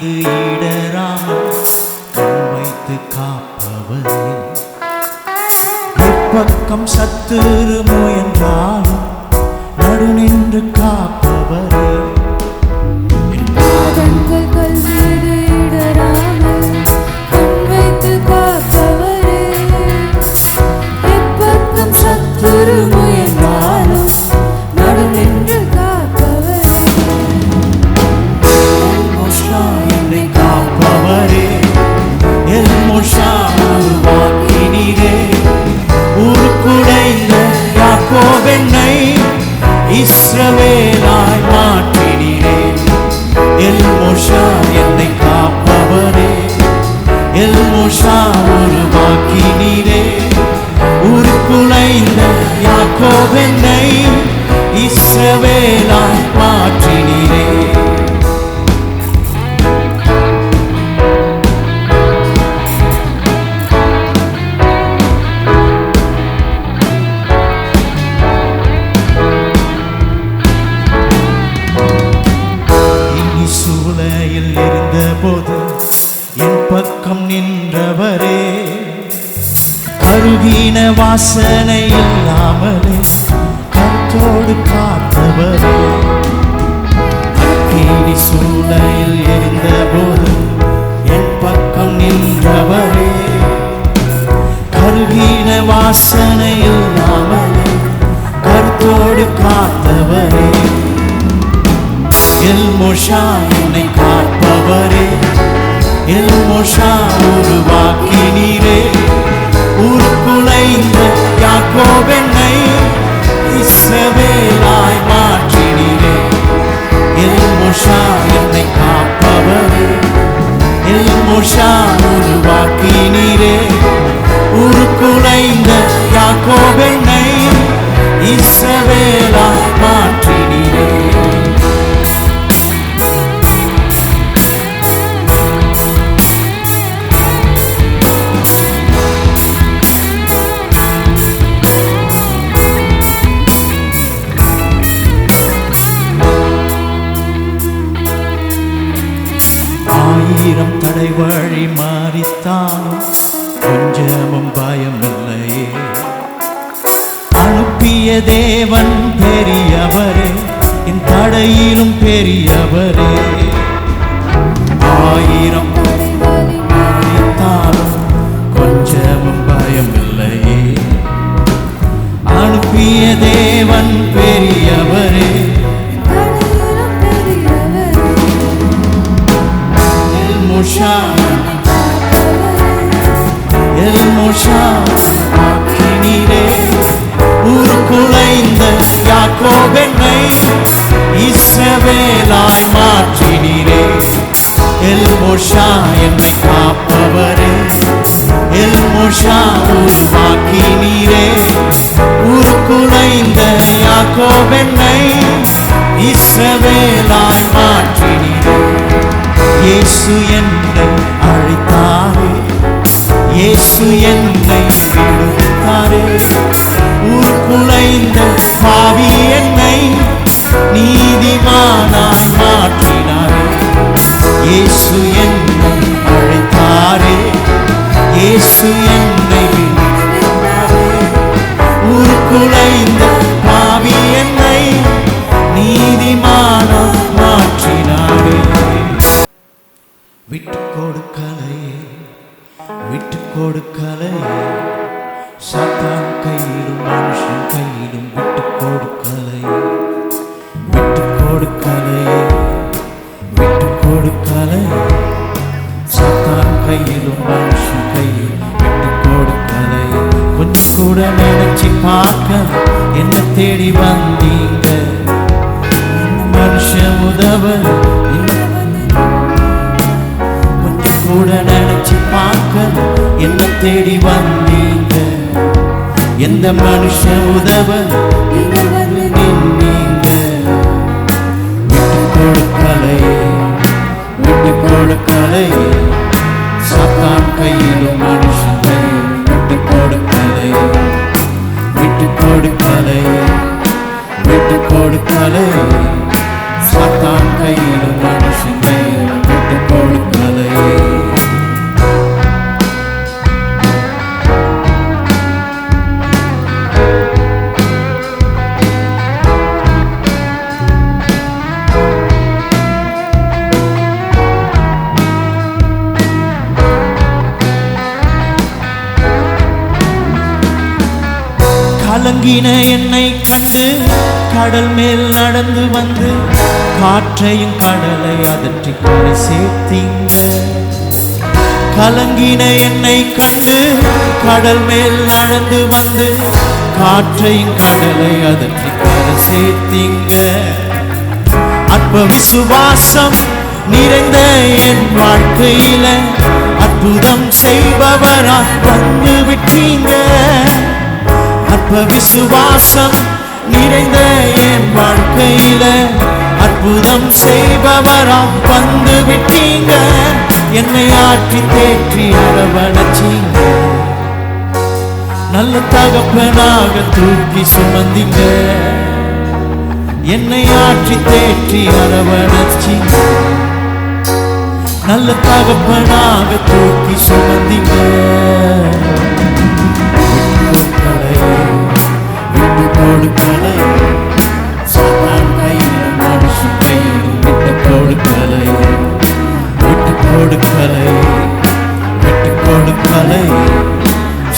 மீது இடராமல் கண் வைத்து காப்பவரே, எப்பக்கம் சத்துரு முயன்றாலும் நடு நின்று காப்பவரே, பாதங்கள் கல் மீது இடராமல் கண் வைத்து காப்பவரே, எப்பக்கம் சத்துரு முயன்றாலும் நடு நின்று காப்பவரே, என்னை காப்பவரே, எல் மோஷா உருவாக்கினீரே, உருக்குலைந்த யாக்கோபென்னை இஸ்ரவேலாய் மாற்றினீரே, எல் மோஷா என்னை காப்பவரே, எல் மோஷா உருவாக்கினீரே, உருக்குலைந்த யாக்கோபென்னை இஸ்ரவேலாய் மாற்றினீரே. சூளையில் இருந்தபோது என் பக்கம் நின்றவரே, அருகின வாசனை இல்லாமலே கருத்தோடு காத்தவரே, அக்கினி சூளையில் இருந்தபோது என் பக்கம் நின்றவரே, கருகின வாசனை இல்லாமலே கருத்தோடு காத்தவரே, எல் மோஷா என்னை காப்பவரே, எல் மோஷா உருவாக்கினீரே, உருக்குலைந்த யாக்கோபென்னை இஸ்ரவேலாய் மாற்றினீரே, எல் மோஷா என்னை காப்பவரே, எல் மோஷா உருவாக்கினீரே, உருக்குலைந்த யாக்கோபென்னை இஸ்ரவேலாய் மாற்றினீரே. ஆயிரம் தடை வழி மாறித்தானும் கொஞ்சமும் பயமில்லையே, அனுப்பிய தேவன் பெரியவரே, என் தடையிலும் பெரியவரே, ஆயிரம் மாறித்தானும் கொஞ்சமும் பயமில்லையே, அனுப்பிய தேவன் பெரியவரே, எல் மோஷா ஆக்கினீரே, உருக்குலைந்த யாக்கோபென்னை இஸ்ரவேலாய் மாற்றினீரே, எல் மோஷா என்னை காப்பவரே, எல் மோஷா உருவாக்கினீரே, உருக்குலைந்த யாக்கோபென்னை இஸ்ரவேலாய் மாற்றினீரே. இயேசு என்னை அழைத்தாரே, இயேசு என்னை விடுவித்தாரே, உருக்குலைந்த பாவி என்னை நீதிமானாய் மாற்றினாரே, இயேசு என்னை அழைத்தாரே, இயேசு என்னை விடுவித்தாரே, உருக்குலைந்த பாவி என்னை நீதிமானாய் மாற்றினாரே. விட்டு கொடுக்கலையே, விட்டு கொடுக்கலையே, சாத்தான் கையிலும் மனுஷன் கையிலும் விட்டு கொடுக்கலையே, விட்டு கொடுக்கலையே, விட்டு கொடுக்கலையே, சாத்தான் கையிலும் மனுஷன் கையிலும் விட்டு கொடுக்கலையே. கொஞ்சம் கூட நினைச்சு பார்க்க என்ன தேடி வந்தீங்க, மனுஷன் உதவ கூட நினைச்சு பார்க்க என்ன தேடி வந்தீங்க, எந்த மனுஷன் உதவ நின்னீங்க. விட்டு கொடுக்கலையே, விட்டு கொடுக்கலையே, சாத்தான் கையிலும் மனுஷன் கையிலும் விட்டு கொடுக்கலையே, விட்டு கொடுக்கலையே, விட்டு கொடுக்கலையே, சாத்தான் கையிலும் மனுஷன் கையிலும் விட்டு கொடு கலங்கின என்னை கண்டு கடல் மேல் நடந்து வந்து காற்றையும் கடலை அதற்றி கரை சேர்த்தீங்க. கலங்கின என்னை கண்டு கடல் மேல் நடந்து வந்து காற்றையும் கடலை அதற்றி கரை சேர்த்தீங்க. அற்ப விசுவாசம் நிறைந்த என் வாழ்க்கையில அற்புதம் செய்பவரா வந்து விட்டீங்க. அற்ப விசுவாசம் நிறைந்த என் வாழ்க்கையில அற்புதம் செய்பவரா வந்து விட்டீங்க. என்னை ஆற்றி தேற்றி அரவணைச்சீங்க. நல்ல தகப்பனாக தூக்கி சுமந்தீங்க. என்னை ஆற்றி தேற்றி அரவணைச்சீங்க. நல்ல தகப்பனாக தூக்கி சுமந்தீங்க. விட்டு கொடுக்கலை சாத்தான் கையிலும் மனுஷன் கையிலும் விட்டு கொடுக்கலை. விட்டு கொடுக்கலை விட்டு கொடுக்கலை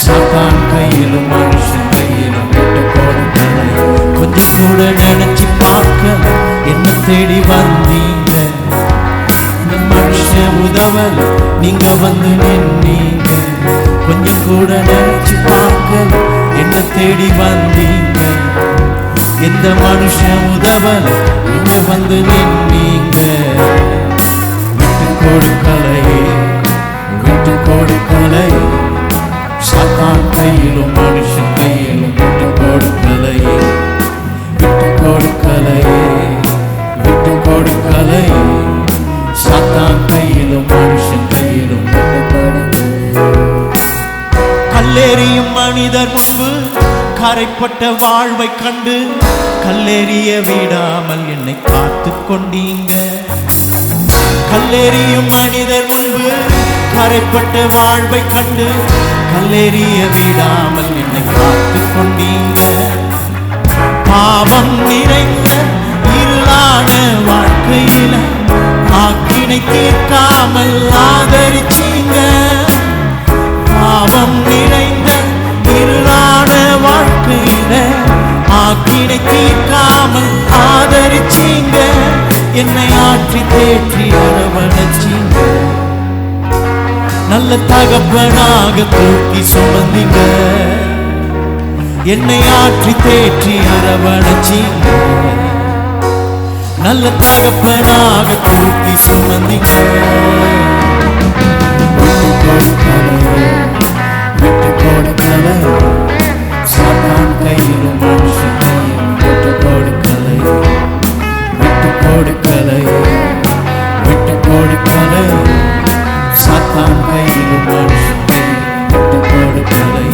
சாத்தான் கையிலும் மனுஷன் கையிலும் விட்டு கொடுக்கலை. கொஞ்சம் கூட நினைச்சு பார்க்க என்ன தேடி வந்தீங்க. இந்த மனுஷன் உதவல் நீங்க வந்து நின்னீங்க. கொஞ்சம் கூட நினைச்சு பார்க்க என்ன தேடி வந்தீங்க. எந்த மனுஷன் உதவல் நீங்க வந்து நின்னீங்க. விட்டு கொடுக்கலை விட்டு கொடுக்கலை சாத்தான் கையிலும் மனுஷன் கையிலும் விட்டு கொடுக்கலை. விட்டு கொடுக்கலை விட்டு கொடுக்கலை சாத்தான் கையிலும் மனுஷன் கையிலும் விட்டு கொடுக்கலை. கல்லேறியும் மனிதர் முன்பு கரைப்பட்ட வாழ்வை கண்டு கல்லேறிய விடாமல் என்னை காத்து கொண்டீங்க. கல்லேறியும் மனிதர் முன்பு கரைப்பட்ட வாழ்வை கண்டு கல்லேறிய விடாமல் என்னை காத்து கொண்டீங்க. பாவம் நிறைந்த இருளான வாழ்க்கையில ஆக்கினை தீர்க்காமல் ஆதரிச்சீங்க. பாவம் நிறைந்த இருளான வாழ்க்கையில ஆக்கினை தீர்க்காமல் ஆதரிச்சீங்க. என்னை ஆற்றி தேற்றி அரவணைச்சீங்க. நல்ல தகப்பனாக தூக்கி சுமந்தீங்க. என்னை ஆற்றி தேற்றி அரவணைச்சீங்க. நல்ல தகப்பனாக தூக்கி சுமந்தீங்க. விட்டு கொடுக்கலை விட்டு கொடுக்கலை சாத்தான் கையிலும் மனுஷன் கையிலும் விட்டு கொடுக்கலை. விட்டு கொடுக்கலை விட்டு கொடுக்கலை சாத்தான் கையிலும் மனுஷன் கையிலும் விட்டு கொடுக்கலை.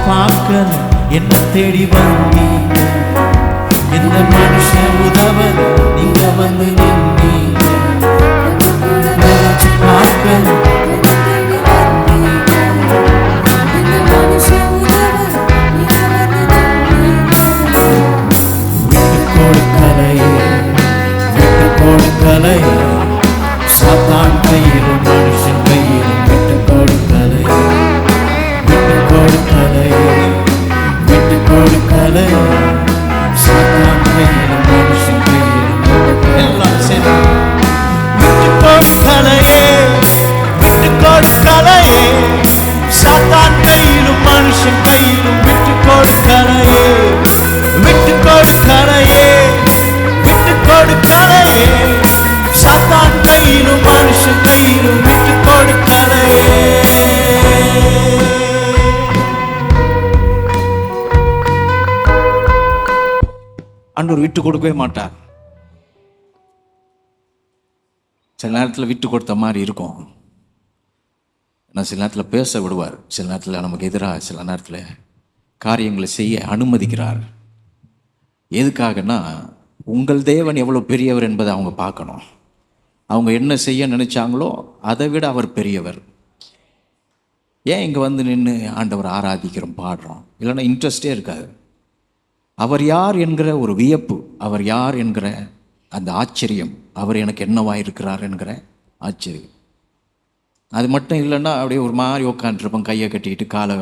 பார்க்கல என்ன தேடி வந்தீங்க. எந்த மனுஷன் உதவ நீங்க வந்து நின்னீங்க. பார்க்கல விட்டு கொடுக்கலை சாத்தான் கையிலும் மனுஷன் கையிலும் விட்டு கொடுக்கலை. விட்டு கொடுக்கலை விட்டு கொடுக்கலை சாத்தான் கையிலும் மனுஷன் கையிலும் எல்லாம் சரி. விட்டு கொடுக்கலையே விட்டு கொடுக்கலையே சாத்தான் கையிலும் மனுஷன் கையிலும் விட்டு கொடுக்கலையே. விட்டு கொடுக்கலையே விட்டு கொடுக்கலையே சாத்தான் கையிலும் மனுஷன் கையிலும் விட்டு கொடுக்கலையே. ஆண்டவர் விட்டு கொடுக்கவே மாட்டார். சில நேரத்தில் விட்டு கொடுத்த மாதிரி இருக்கும். ஆனால் சில நேரத்தில் பேச விடுவார். சில நேரத்தில் நமக்கு எதிராக சில நேரத்தில் காரியங்களை செய்ய அனுமதிக்கிறார். எதுக்காகனா உங்கள் தேவன் எவ்வளோ பெரியவர் என்பதை அவங்க பார்க்கணும். அவங்க என்ன செய்ய நினைச்சாங்களோ அதை விட அவர் பெரியவர். ஏன் இங்கே வந்து நின்று ஆண்டவர் ஆராதிக்கிறோம் பாடுறோம், இல்லைன்னா இன்ட்ரெஸ்டே இருக்காது. அவர் யார் என்கிற ஒரு வியப்பு, அவர் யார் என்கிற அந்த ஆச்சரியம், அவர் எனக்கு என்னவாக இருக்கிறார் என்கிற ஆச்சரியம், அது மட்டும் இல்லைன்னா அப்படியே ஒரு மாதிரி உட்காந்துருப்போம், கையை கட்டிக்கிட்டு காலை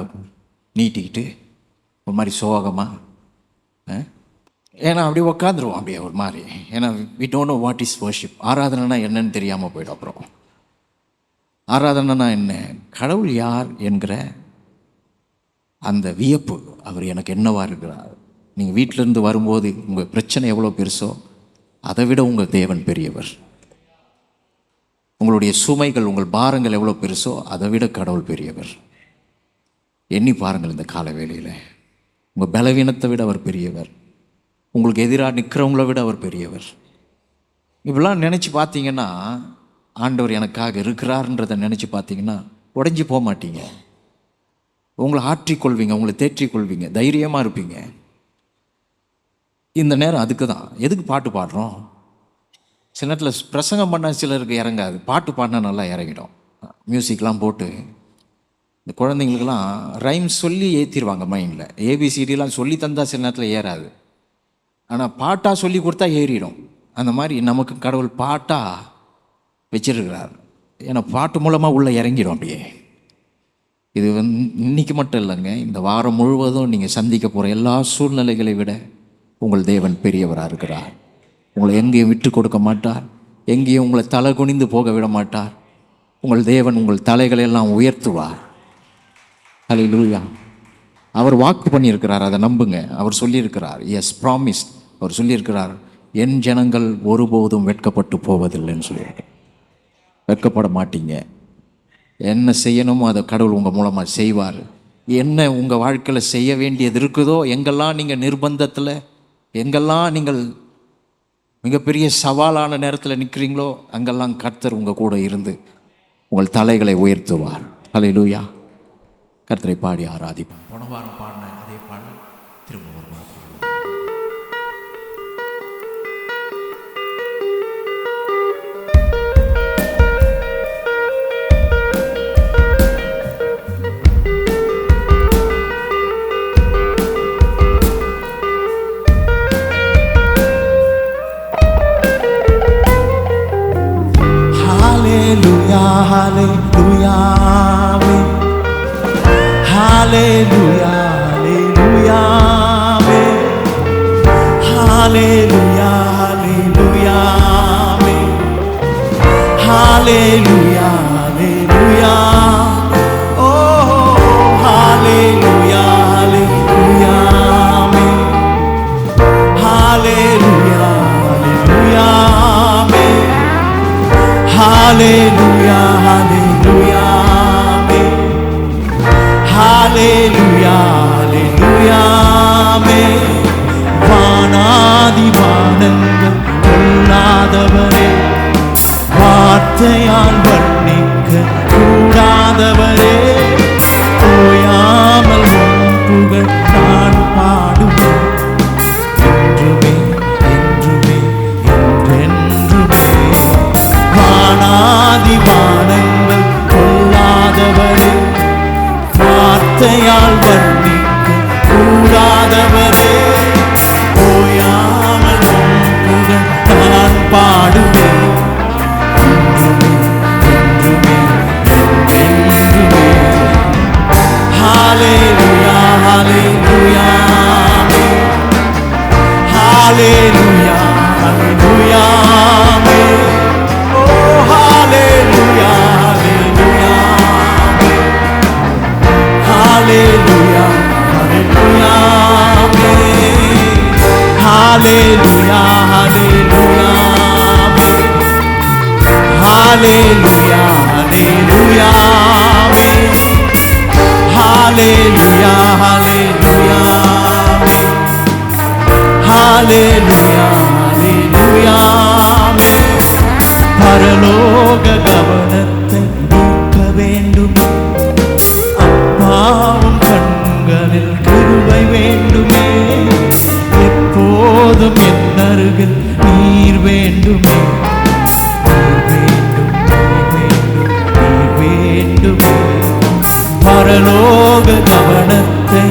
நீட்டிக்கிட்டு ஒரு மாதிரி சோகமாக. ஏன்னா அப்படியே உக்காந்துருவோம் அப்படியே ஒரு மாதிரி. ஏன்னா we don't know what is worship. ஆராதனைனா என்னன்னு தெரியாமல் போய்டும். அப்புறம் ஆராதனைனா என்ன, கடவுள் யார் என்கிற அந்த வியப்பு, அவர் எனக்கு என்னவா இருக்கிறார். நீங்கள் வீட்டிலேருந்து வரும்போது உங்கள் பிரச்சனை எவ்வளோ பெருசோ அதை விட உங்கள் தேவன் பெரியவர். உங்களுடைய சுமைகள், உங்கள் பாரங்கள் எவ்வளோ பெருசோ அதை விட கடவுள் பெரியவர். எண்ணி பாருங்கள், இந்த கால வேளையில் உங்கள் பலவீனத்தை விட அவர் பெரியவர். உங்களுக்கு எதிராக நிற்கிறவங்கள விட அவர் பெரியவர். இப்படிலாம் நினச்சி பார்த்தீங்கன்னா, ஆண்டவர் எனக்காக இருக்கிறார்ன்றதை நினச்சி பார்த்தீங்கன்னா உடஞ்சி போக மாட்டீங்க. உங்களை ஆற்றிக்கொள்வீங்க, உங்களை தேற்றிக்கொள்வீங்க, தைரியமாக இருப்பீங்க. இந்த நேரம் அதுக்கு தான். எதுக்கு பாட்டு பாடுறோம்? சில நேரத்தில் பிரசங்கம் பண்ணால் சிலருக்கு இறங்காது, பாட்டு பாடினா நல்லா இறங்கிடும். மியூசிக்லாம் போட்டு இந்த குழந்தைங்களுக்கெல்லாம் ரைம் சொல்லி ஏற்றிடுவாங்க மைண்டில். ஏபிசிடிலாம் சொல்லி தந்தால் சில நேரத்தில் ஏறாது, ஆனால் பாட்டாக சொல்லி கொடுத்தா ஏறிடும். அந்த மாதிரி நமக்கு கடவுள் பாட்டாக வச்சிருக்கிறார். ஏன்னா பாட்டு மூலமாக உள்ளே இறங்கிடும் அப்படியே. இது இன்னைக்கு மட்டும் இல்லைங்க, இந்த வாரம் முழுவதும் நீங்கள் சந்திக்க போகிற எல்லா சூழ்நிலைகளை விட உங்கள் தேவன் பெரியவராக இருக்கிறார். உங்களை எங்கேயும் விட்டு கொடுக்க மாட்டார், எங்கேயும் உங்களை தலை குனிந்து போக விட மாட்டார். உங்கள் தேவன் உங்கள் தலைகளை எல்லாம் உயர்த்துவார். ஹல்லேலூயா. அவர் வாக்கு பண்ணியிருக்கிறார், அதை நம்புங்க. அவர் சொல்லியிருக்கிறார், எஸ் ப்ராமிஸ். அவர் சொல்லியிருக்கிறார், என் ஜனங்கள் ஒருபோதும் வெட்கப்பட்டு போவதில்லைன்னு சொல்லியிருக்கிறார். வெட்கப்பட மாட்டீங்க. என்ன செய்யணுமோ அதை கடவுள் உங்கள் மூலமாக செய்வார். என்ன உங்கள் வாழ்க்கையில் செய்ய வேண்டியது இருக்குதோ, எங்கெல்லாம் நீங்கள் நிர்பந்தத்தில், எங்கெல்லாம் நீங்கள் மிகப்பெரிய சவாலான நேரத்தில் நிற்கிறீங்களோ, அங்கெல்லாம் கர்த்தர் உங்கள் கூட இருந்து உங்கள் தலைகளை உயர்த்துவார். ஹல்லேலூயா. கர்த்தரை பாடி ஆராதிப்பார். போன வாரம் பாடின அதே பாடல் திரும்ப ஒரு வாரம். Hallelujah, hallelujah, hallelujah, hallelujah, hallelujah, hallelujah, hallelujah, oh, hallelujah, hallelujah, hallelujah, hallelujah, hallelujah, hallelujah, hallelujah, hallelujah. வானாதி வானங்கள் கொள்ளாதவரே, வார்த்தையால் வர்ணிக்க கூடாதவரே, ஓயாமல் உம் புகழ் நான் பாடுவேன். என்றுமே என்றுமே என்றென்றுமே. வானாதி வானங்கள் கொள்ளாதவரே, வார்த்தையால் வர்ணிக்க கூடாதவரே, ஓயாமல் உம் புகழ் நான் பாடுவேன். என்றுமே என்றுமே என்றென்றுமே. ஹல்லேலூயா, ஹல்லேலூயா, ஹல்லேலூயா, ஹல்லேலூயா, ஓ ஹல்லேலூயா, ஹல்லேலூயா, hallelujah, hallelujah, hallelujah, hallelujah, hallelujah, hallelujah, hallelujah, hallelujah, hallelujah, hallelujah. பரலோக கவனத்தை நீக்க வேண்டும், அப்பாவும் கண்களில் கிருபை வேண்டுமே. எப்போதும் என் அருகில் நீர் வேண்டுமே. நீர் வேண்டும், நீர் வேண்டும், நீர் வேண்டுமே. பரலோக கவனத்தை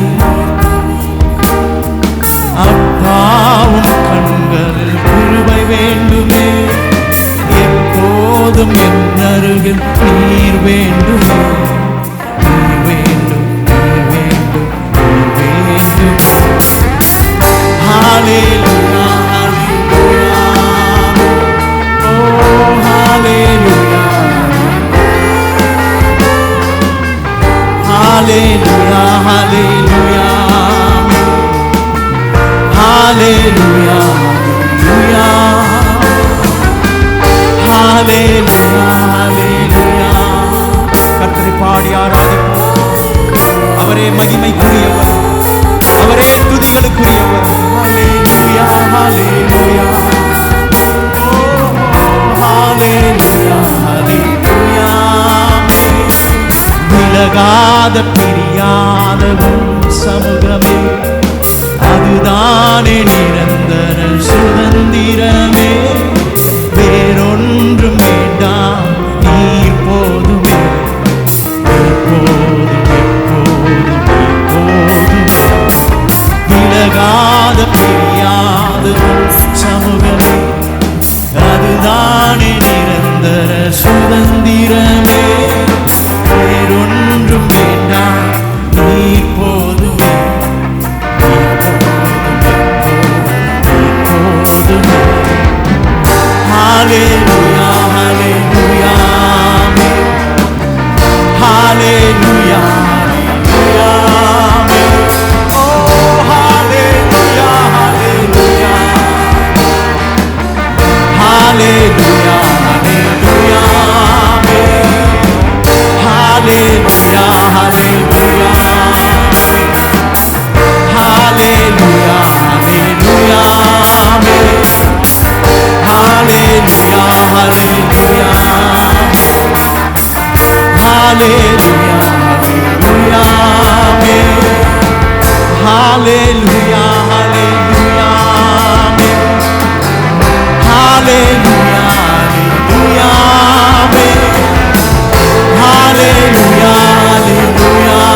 அப்பாவும் கண்களில் கிருபை வேண்டுமே. எப்போதும் என் அருகில் நீர் வேண்டுமே. நீர் வேண்டும், நீர் வேண்டும், நீர் வேண்டும். கர்த்தரை பாடி ஆராதிப்போம். அவரே மகிமைக்குரியவர், அவரே துதிகளுக்குரியவர். ஹல்லேலூயா, ஹல்லேலூயா, ஹல்லேலூயா, ஹல்லேலூயா. விலகாத பிரியாத சமூகமே, அதுதானே நிரந்தர சுதந்திரமே. வேறொன்றும் வேண்டாம், நீர் போதுமே, எப்போதும் எப்போதும் எப்போதுமே. விலகாத பிரியாத சமூகமே, அதுதானே நிரந்தர சுதந்திரமே. வேறொன்றும் வேண்டாம், நீர் போதுமே, Hallelujah, hallelujah, hallelujah, hallelujah, oh hallelujah, hallelujah, hallelujah, hallelujah, hallelujah, hallelujah, hallelujah, hallelujah, hallelujah, hallelujah, hallelujah, hallelujah, hallelujah, hallelujah,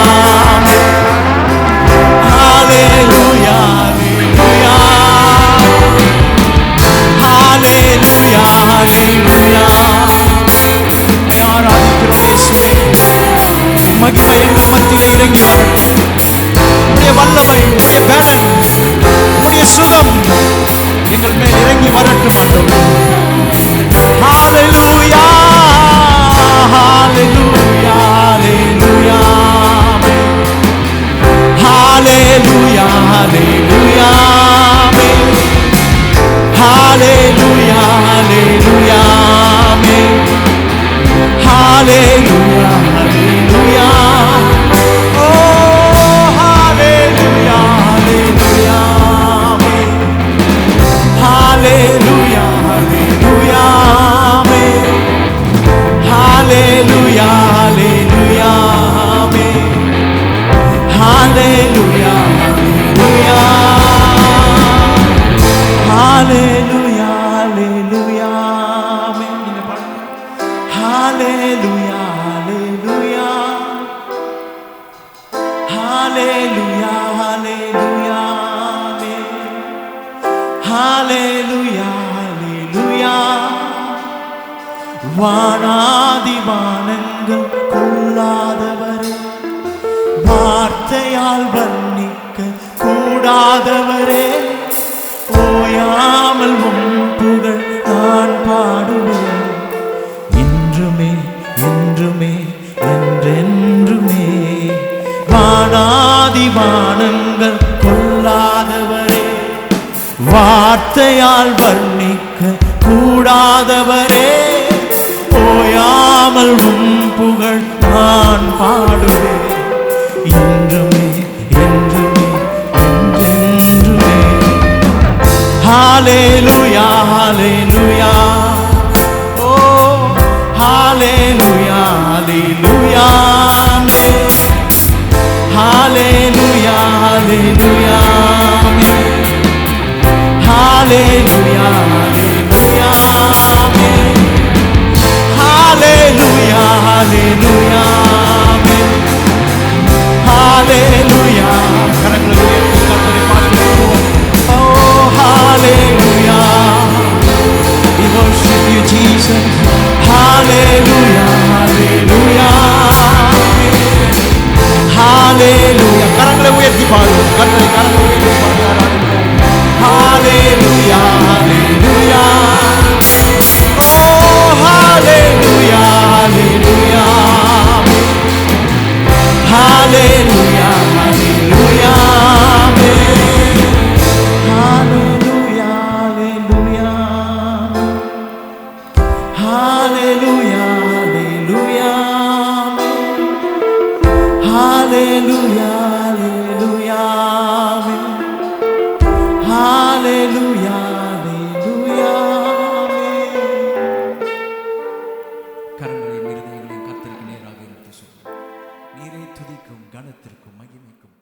மகிமை எங்கள் மத்தியிலே இறங்கி வரட்டும். உடைய வல்லமை, உடைய பலன், உடைய சுகம் எங்கள் மேல் இறங்கி வரட்டும். ஹல்லேலூயா, ஹல்லேலூயா, ஹல்லேலூயா, ஹல்லேலூயா, hallelujah, hallelujah, hallelujah, hallelujah, oh hallelujah, hallelujah, hallelujah, hallelujah, hallelujah, hallelujah, hallelujah, hallelujah, hallelujah, hallelujah, hallelujah, hallelujah, hallelujah, hallelujah. வானாதி வானங்கள் கொள்ளாதவரே, வார்த்தையால் வர்ணிக்க கூடாதவரே, ஓயாமல் உம் புகழ் நான் பாடுவேன். என்றுமே என்றுமே என்றென்றுமே. வானாதி வானங்கள் கொள்ளாதவரே, வார்த்தையால் வர்ணிக்க கூடாதவரே, ஓயாமல் உம் புகழ் நான் பாடுவேன். என்றுமே என்றுமே என்றென்றுமே. Hallelujah, hallelujah, oh hallelujah, hallelujah, hallelujah, hallelujah, hallelujah, hallelujah, hallelujah, hallelujah, hallelujah. கரங்களை உயர்த்தி கர்த்தரை பாடுவோம். Oh hallelujah, we worship you Jesus. Hallelujah, hallelujah, hallelujah. கரங்களை உயர்த்தி பாடுவோம். கர்த்தரை கரங்களை உயர்த்தி பாடுவோம். நீரே துதிக்கும் கனத்திற்கும் மகிமைக்கும்